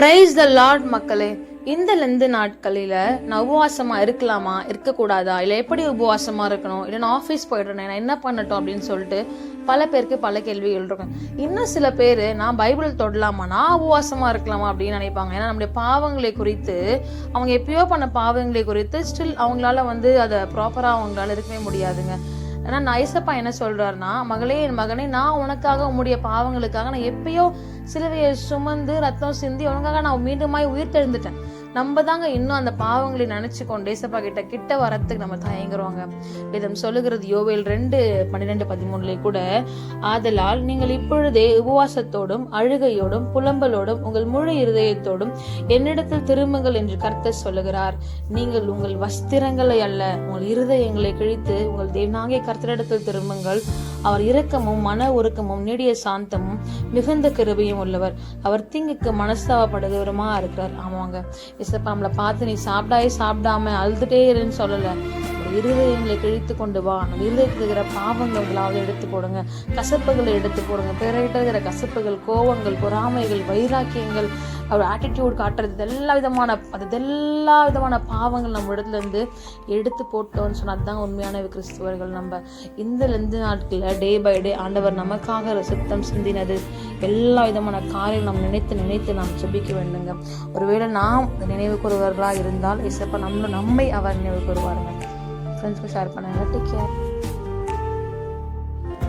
Praise the Lord மக்களே. இந்த Lent நாட்களில் நான் உபவாசமா இருக்கலாமா, இருக்கக்கூடாதா, இல்லை எப்படி உபவாசமா இருக்கணும், இல்லை நான் ஆஃபீஸ் போயிடுறேன், நான் என்ன பண்ணட்டும் அப்படின்னு சொல்லிட்டு பல பேருக்கு பல கேள்விகள் இருக்கும். இன்னும் சில பேர் நான் பைபிள் தொடலாமா, நான் உபவாசமா இருக்கலாமா அப்படின்னு நினைப்பாங்க. ஏன்னா நம்முடைய பாவங்களை குறித்து, அவங்க எப்பயோ பண்ண பாவங்களை குறித்து ஸ்டில் அவங்களால அதை ப்ராப்பராக அவங்களால இருக்கவே முடியாதுங்க. ஏன்னா ஐசப்பா என்ன சொல்றாருன்னா, மகளே என் மகனே, நான் உனக்காக உன்னுடைய பாவங்களுக்காக நான் எப்பயோ சிலுவையை சுமந்து ரத்தம் சிந்தி உனக்காக நான் மீண்டுமாய் உயிர் தெழுந்துட்டேன். நம்ம தாங்க இன்னும் அந்த பாவங்களை நினைச்சு கொண்டு ஏசப்பா கிட்ட வரத்துக்கு நம்ம தயங்குறோங்க. இதம் சொல்லுகிறது யோவேல் 2:12-13 கூட, ஆதலால் நீங்கள் இப்பொழுதே உபவாசத்தோடும் அழுகையோடும் புலம்பலோடும் உங்கள் முழு இருதயத்தோடும் என்னிடத்தில் திரும்புங்கள் என்று கர்த்தர் சொல்லுகிறார். நீங்கள் உங்கள் வஸ்திரங்களை அல்ல, உங்கள் இருதயங்களை கிழித்து உங்கள் தேவனாகிய கர்த்தரிடத்தில் திரும்புங்கள். அவர் இரக்கமும் மன உருக்கமும் நீடிய சாந்தமும் மிகுந்த கிருபையும் உள்ளவர். அவர் தீங்குக்கு மனஸ்தாபப்படுகிறவருமா இருக்கிறார். ஆமாங்க, இசப்பா நம்மளை பார்த்து நீ சாப்பிடாம அழுதுட்டே இருன்னு சொல்லல. இருதயங்களை கிழித்து கொண்டு வா. நம்ம இருதயத்தில் இருக்கிற பாவங்களாவது எடுத்து போடுங்க, கசப்புகளை எடுத்து போடுங்க. பிறகிட்ட இருக்கிற கசப்புகள், கோவங்கள், பொறாமைகள், வைராக்கியங்கள், அவர் ஆட்டிடியூட் காட்டுறது, எல்லா விதமான பாவங்கள் நம்ம இடத்துல இருந்து எடுத்து போட்டோம்னு சொன்னா அதுதான் உண்மையான கிறிஸ்துவர்கள். நம்ம இந்த நாட்களில் டே பை டே ஆண்டவர் நமக்காக ரத்தம் சிந்தினது எல்லா விதமான காரியம் நம்ம நினைத்து நாம் ஜெபிக்க வேண்டுங்க. ஒருவேளை நாம் நினைவு கூறுவர்களாக இருந்தால் இசப்பா நம்மை அவர் நினைவு கூறுவாருங்க. ஃப்ரெண்ட்ஸ்க்கு ஷேர் பண்ணுங்க. Take care.